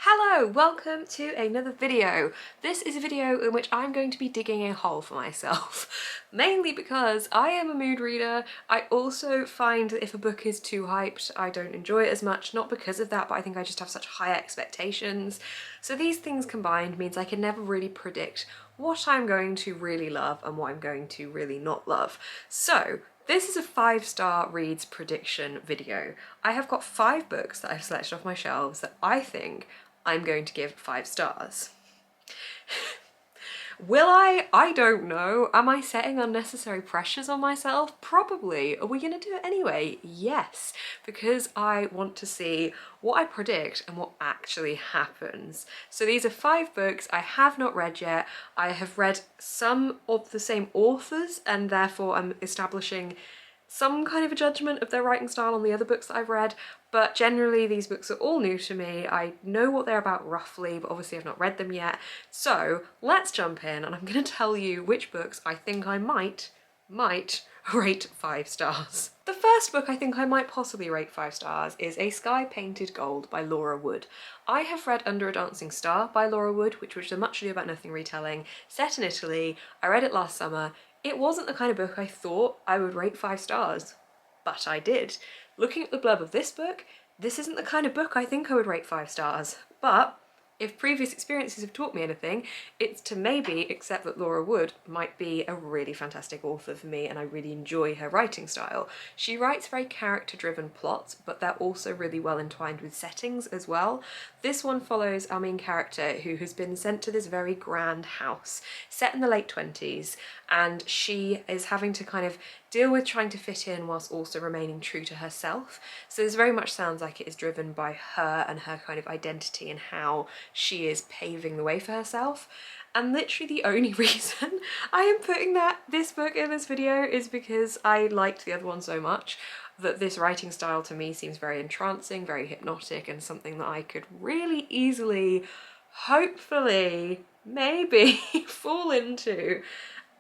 Hello, welcome to another video. This is a video in which I'm going to be digging a hole for myself, mainly because I am a mood reader. I also find that if a book is too hyped, I don't enjoy it as much, not because of that, but I think I just have such high expectations. So these things combined means I can never really predict what I'm going to really love and what I'm going to really not love. So this is a 5-star reads prediction video. I have got 5 books that I've selected off my shelves that I think I'm going to give 5 stars. Will I? I don't know. Am I setting unnecessary pressures on myself? Probably. Are we gonna do it anyway? Yes, because I want to see what I predict and what actually happens. So these are 5 books I have not read yet. I have read some of the same authors and therefore I'm establishing some kind of a judgment of their writing style on the other books that I've read, but generally these books are all new to me. I know what they're about roughly, but obviously I've not read them yet. So let's jump in and I'm gonna tell you which books I think I might rate 5 stars. The first book I think I might possibly rate 5 stars is A Sky Painted Gold by Laura Wood. I have read Under a Dancing Star by Laura Wood, which was a Much Ado About Nothing retelling, set in Italy. I read it last summer. It wasn't the kind of book I thought I would rate 5 stars, but I did. Looking at the blurb of this book, this isn't the kind of book I think I would rate 5 stars, but if previous experiences have taught me anything, it's to maybe accept that Laura Wood might be a really fantastic author for me and I really enjoy her writing style. She writes very character-driven plots, but they're also really well entwined with settings as well. This one follows our main character who has been sent to this very grand house set in the late 20s, and she is having to kind of deal with trying to fit in whilst also remaining true to herself. So this very much sounds like it is driven by her and her kind of identity and how she is paving the way for herself. And literally the only reason I am putting this book in this video is because I liked the other one so much that this writing style to me seems very entrancing, very hypnotic, and something that I could really easily, hopefully, maybe fall into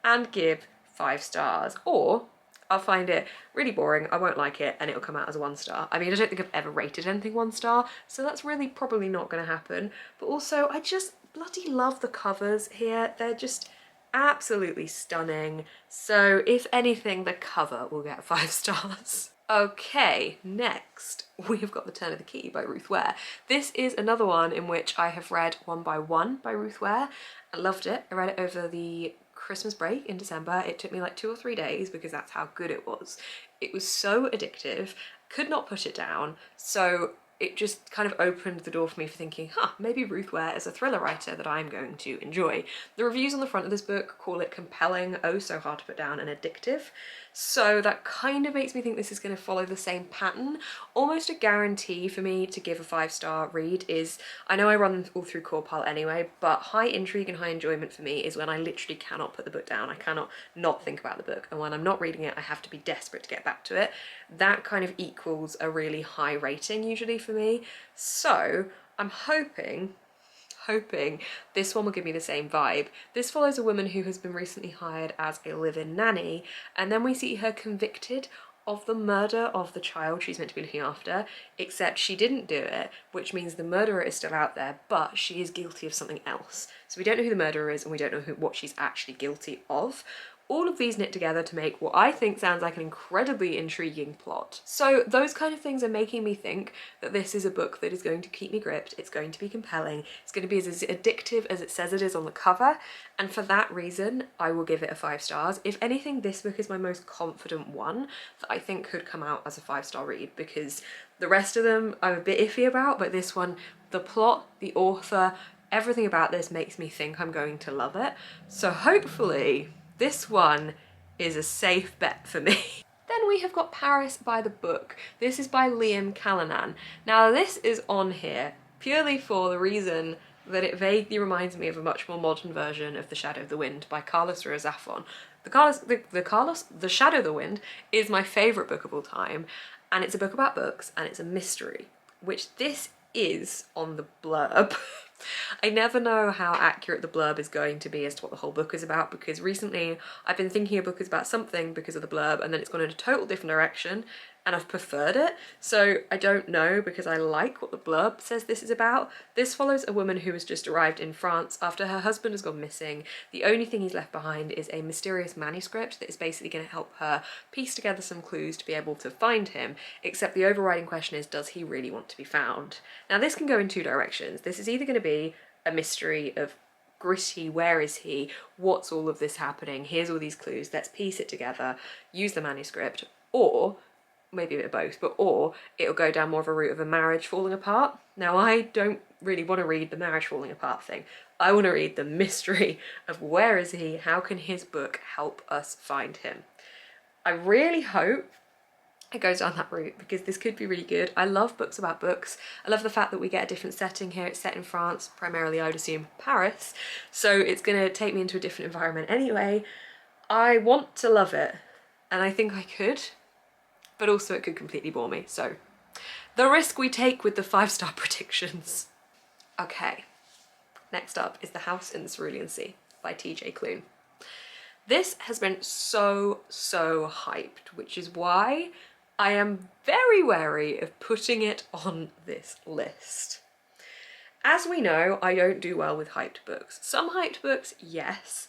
and give 5 stars. Or I'll find it really boring, I won't like it, and it'll come out as a 1 star. I mean, I don't think I've ever rated anything 1 star, so that's really probably not going to happen. But also, I just bloody love the covers here. They're just absolutely stunning. So if anything, the cover will get 5 stars. Okay, next we have got The Turn of the Key by Ruth Ware. This is another one in which I have read One by One by Ruth Ware. I loved it. I read it over the Christmas break in December. It took me like 2 or 3 days because that's how good it was. It was so addictive, could not put it down, so it just kind of opened the door for me for thinking, maybe Ruth Ware is a thriller writer that I'm going to enjoy. The reviews on the front of this book call it compelling, oh so hard to put down, and addictive. So that kind of makes me think this is going to follow the same pattern. Almost a guarantee for me to give a 5-star read is, I know I run them all through Core Pile anyway, but high intrigue and high enjoyment for me is when I literally cannot put the book down. I cannot not think about the book, and when I'm not reading it I have to be desperate to get back to it. That kind of equals a really high rating usually for me. So I'm hoping this one will give me the same vibe. This follows a woman who has been recently hired as a live-in nanny, and then we see her convicted of the murder of the child she's meant to be looking after, except she didn't do it, which means the murderer is still out there, but she is guilty of something else. So we don't know who the murderer is and we don't know what she's actually guilty of. All of these knit together to make what I think sounds like an incredibly intriguing plot. So those kind of things are making me think that this is a book that is going to keep me gripped, it's going to be compelling, it's going to be as addictive as it says it is on the cover, and for that reason I will give it a 5 stars. If anything, this book is my most confident one that I think could come out as a 5-star read, because the rest of them I'm a bit iffy about, but this one, the plot, the author, everything about this makes me think I'm going to love it. So hopefully this one is a safe bet for me. Then we have got Paris by the Book. This is by Liam Callanan. Now this is on here purely for the reason that it vaguely reminds me of a much more modern version of The Shadow of the Wind by Carlos Ruiz Zafón. The Shadow of the Wind is my favourite book of all time, and it's a book about books and it's a mystery, which this is on the blurb. I never know how accurate the blurb is going to be as to what the whole book is about, because recently I've been thinking a book is about something because of the blurb and then it's gone in a total different direction, and I've preferred it. So I don't know, because I like what the blurb says this is about. This follows a woman who has just arrived in France after her husband has gone missing. The only thing he's left behind is a mysterious manuscript that is basically going to help her piece together some clues to be able to find him, except the overriding question is, does he really want to be found? Now this can go in two directions. This is either going to be a mystery of gritty, where is he, what's all of this happening, here's all these clues, let's piece it together, use the manuscript, or maybe a bit of both, or it'll go down more of a route of a marriage falling apart. Now I don't really want to read the marriage falling apart thing. I want to read the mystery of where is he, how can his book help us find him. I really hope it goes down that route, because this could be really good. I love books about books. I love the fact that we get a different setting here. It's set in France, primarily I would assume Paris, so it's going to take me into a different environment anyway. I want to love it, and I think I could, but also it could completely bore me, so the risk we take with the 5-star predictions. Okay, next up is The House in the Cerulean Sea by TJ Klune. This has been so hyped, which is why I am very wary of putting it on this list. As we know, I don't do well with hyped books. Some hyped books, yes.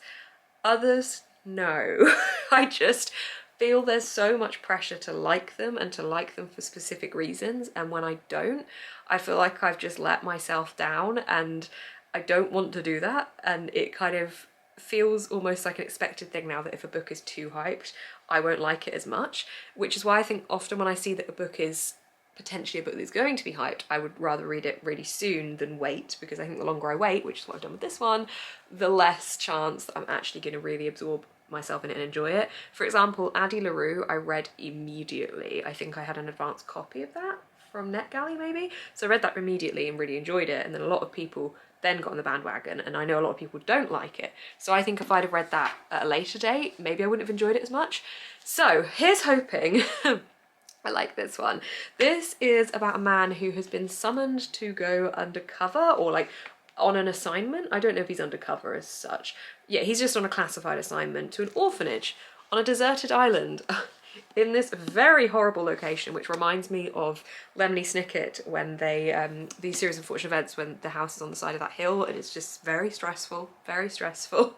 Others, no. I just feel there's so much pressure to like them, and to like them for specific reasons, and when I don't, I feel like I've just let myself down, and I don't want to do that, and it kind of feels almost like an expected thing now that if a book is too hyped, I won't like it as much, which is why I think often when I see that a book is potentially a book that's going to be hyped, I would rather read it really soon than wait, because I think the longer I wait, which is what I've done with this one, the less chance that I'm actually going to really absorb myself in it and enjoy it. For example, Addie LaRue I read immediately. I think I had an advanced copy of that from NetGalley maybe, so I read that immediately and really enjoyed it, and then a lot of people then got on the bandwagon, and I know a lot of people don't like it. So I think if I'd have read that at a later date, maybe I wouldn't have enjoyed it as much. So here's hoping. I like this one. This is about a man who has been summoned to go undercover, or like on an assignment. I don't know if he's undercover as such. Yeah, he's just on a classified assignment to an orphanage on a deserted island in this very horrible location, which reminds me of Lemony Snicket when they, these series of unfortunate events when the house is on the side of that hill, and it's just very stressful, very stressful.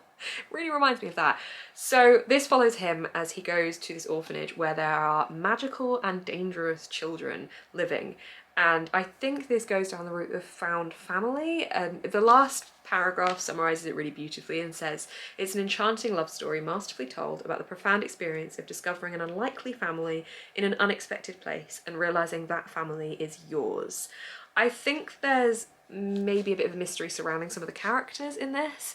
Really reminds me of that. So this follows him as he goes to this orphanage where there are magical and dangerous children living. And I think this goes down the route of found family. The last paragraph summarises it really beautifully and says, "It's an enchanting love story masterfully told about the profound experience of discovering an unlikely family in an unexpected place and realising that family is yours." I think there's maybe a bit of a mystery surrounding some of the characters in this.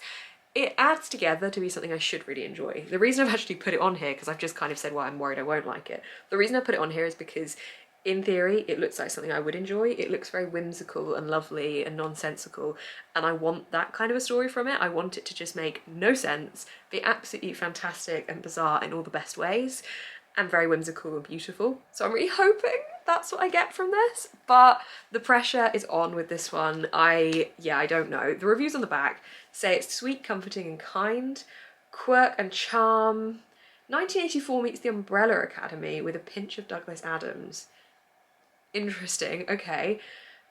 It adds together to be something I should really enjoy. The reason I've actually put it on here, because I've just kind of said, well, I'm worried I won't like it. The reason I put it on here is because in theory, it looks like something I would enjoy. It looks very whimsical and lovely and nonsensical, and I want that kind of a story from it. I want it to just make no sense, be absolutely fantastic and bizarre in all the best ways, and very whimsical and beautiful. So I'm really hoping that's what I get from this, but the pressure is on with this one. I don't know. The reviews on the back say it's sweet, comforting and kind, quirk and charm. 1984 meets The Umbrella Academy with a pinch of Douglas Adams. Interesting, okay.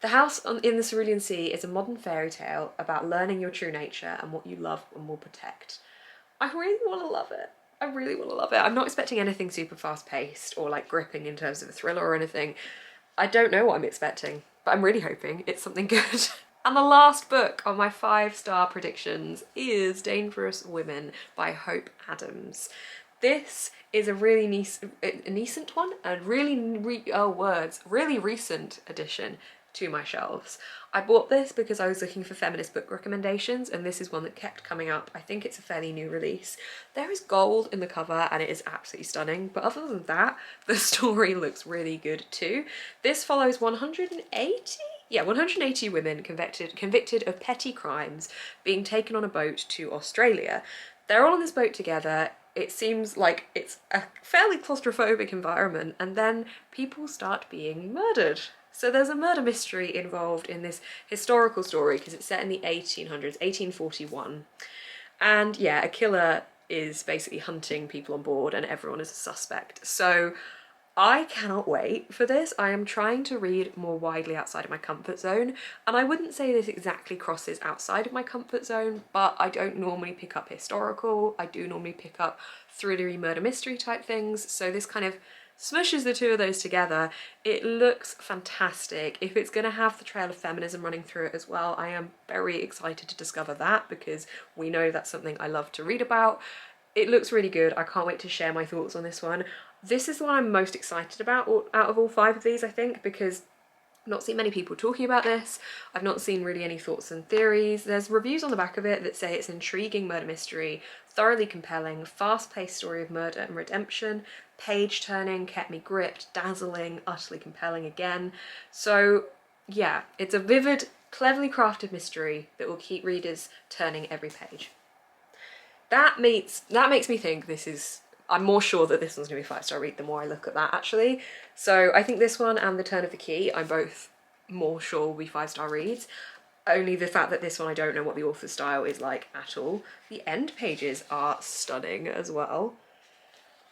The House in the Cerulean Sea is a modern fairy tale about learning your true nature and what you love and will protect. I really want to love it. I really want to love it. I'm not expecting anything super fast-paced or like gripping in terms of a thriller or anything. I don't know what I'm expecting, but I'm really hoping it's something good. And the last book on my 5-star predictions is Dangerous Women by Hope Adams. This is a really recent one, and really recent addition to my shelves. I bought this because I was looking for feminist book recommendations, and this is one that kept coming up. I think it's a fairly new release. There is gold in the cover and it is absolutely stunning, but other than that, the story looks really good too. This follows 180 women convicted of petty crimes being taken on a boat to Australia. They're all on this boat together. It seems like it's a fairly claustrophobic environment, and then people start being murdered. So there's a murder mystery involved in this historical story because it's set in the 1800s, 1841. And yeah, a killer is basically hunting people on board and everyone is a suspect. So I cannot wait for this. I am trying to read more widely outside of my comfort zone, and I wouldn't say this exactly crosses outside of my comfort zone, but I don't normally pick up historical. I do normally pick up thrillery murder mystery type things, so this kind of smushes the two of those together. It looks fantastic. If it's going to have the trail of feminism running through it as well, I am very excited to discover that, because we know that's something I love to read about. It looks really good. I can't wait to share my thoughts on this one. This is the one I'm most excited about out of all 5 of these, I think, because I've not seen many people talking about this. I've not seen really any thoughts and theories. There's reviews on the back of it that say it's an intriguing murder mystery, thoroughly compelling, fast-paced story of murder and redemption, page-turning, kept me gripped, dazzling, utterly compelling again. So yeah, it's a vivid, cleverly crafted mystery that will keep readers turning every page. That makes me think this is, I'm more sure that this one's going to be a 5-star read the more I look at that, actually. So I think this one and The Turn of the Key, I'm both more sure will be 5-star reads. Only the fact that this one I don't know what the author's style is like at all. The end pages are stunning as well.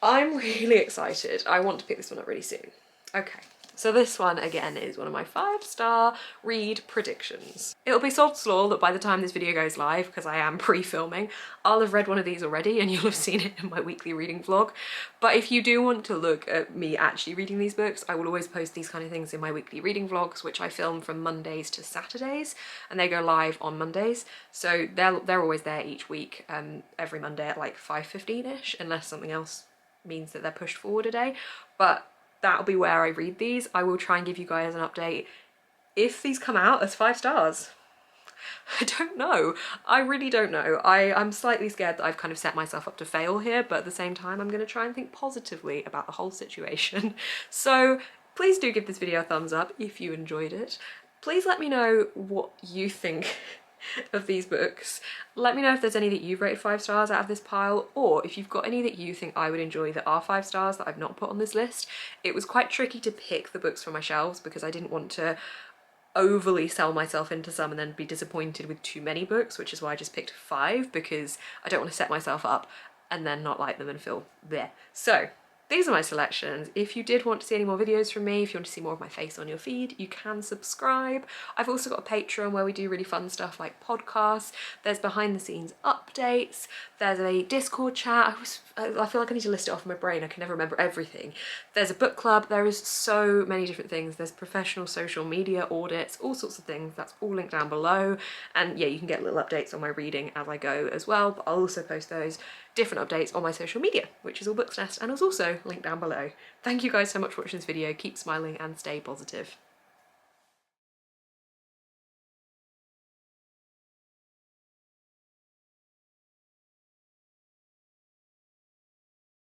I'm really excited. I want to pick this one up really soon. Okay. So this one, again, is one of my 5-star read predictions. It'll be sod's law that by the time this video goes live, because I am pre-filming, I'll have read one of these already and you'll have seen it in my weekly reading vlog. But if you do want to look at me actually reading these books, I will always post these kind of things in my weekly reading vlogs, which I film from Mondays to Saturdays, and they go live on Mondays. So they're always there each week, every Monday at like 5:15ish, unless something else means that they're pushed forward a day. But that'll be where I read these. I will try and give you guys an update if these come out as 5 stars. I don't know. I really don't know. I'm slightly scared that I've kind of set myself up to fail here, but at the same time I'm going to try and think positively about the whole situation. So please do give this video a thumbs up if you enjoyed it. Please let me know what you think of these books. Let me know if there's any that you've rated 5 stars out of this pile, or if you've got any that you think I would enjoy that are 5 stars that I've not put on this list. It was quite tricky to pick the books from my shelves because I didn't want to overly sell myself into some and then be disappointed with too many books, which is why I just picked 5, because I don't want to set myself up and then not like them and feel bleh. So these are my selections. If you did want to see any more videos from me, if you want to see more of my face on your feed, you can subscribe. I've also got a Patreon where we do really fun stuff like podcasts. There's behind the scenes updates. There's a Discord chat. I feel like I need to list it off in my brain. I can never remember everything. There's a book club. There is so many different things. There's professional social media audits, all sorts of things. That's all linked down below. And yeah, you can get little updates on my reading as I go as well. But I'll also post those different updates on my social media, which is all Books Nest, and is also linked down below. Thank you guys so much for watching this video. Keep smiling and stay positive.